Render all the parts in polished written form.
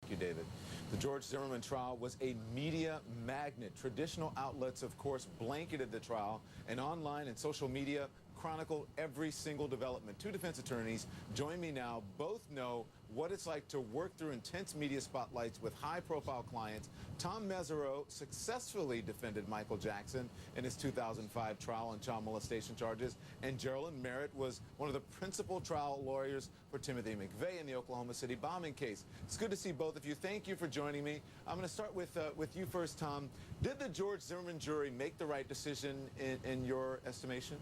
Thank you, David. The George Zimmerman trial was a media magnet. Traditional outlets, of course, blanketed the trial, and online and social media chronicled every single development. Two defense attorneys join me now. Both know what it's like to work through intense media spotlights with high-profile clients. Tom Mesereau successfully defended Michael Jackson in his 2005 trial on child molestation charges, and Geraldine Merritt was one of the principal trial lawyers for Timothy McVeigh in the Oklahoma City bombing case. It's good to see both of you. Thank you for joining me. I'm going to start with you first, Tom. Did the George Zimmerman jury make the right decision in your estimation?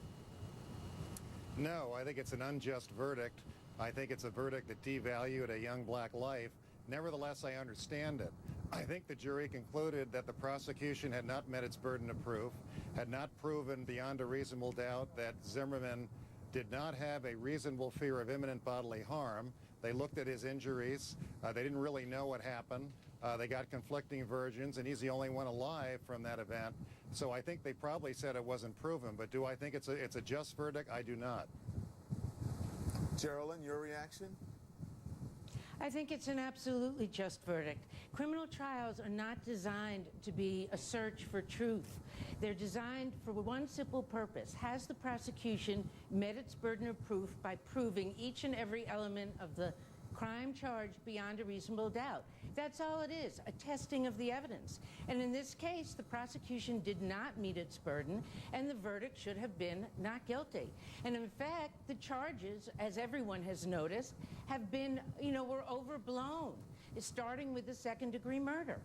No, I think it's an unjust verdict. I think it's a verdict that devalued a young black life. Nevertheless, I understand it. I think the jury concluded that the prosecution had not met its burden of proof, had not proven beyond a reasonable doubt that Zimmerman did not have a reasonable fear of imminent bodily harm. They looked at his injuries. They didn't really know what happened. They got conflicting versions, and he's the only one alive from that event. So I think they probably said it wasn't proven. But do I think it's a just verdict? I do not. Geraldine, your reaction? I think it's an absolutely just verdict. Criminal trials are not designed to be a search for truth. They're designed for one simple purpose. Has the prosecution met its burden of proof by proving each and every element of the crime charged beyond a reasonable doubt? That's all it is, a testing of the evidence. And in this case, the prosecution did not meet its burden, and the verdict should have been not guilty. And in fact, the charges, as everyone has noticed, have been, were overblown, starting with the second-degree murder.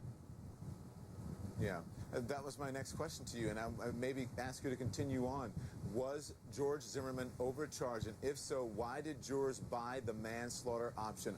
Yeah, that was my next question to you, and I maybe ask you to continue on. Was George Zimmerman overcharged, and if so, why did jurors buy the manslaughter option?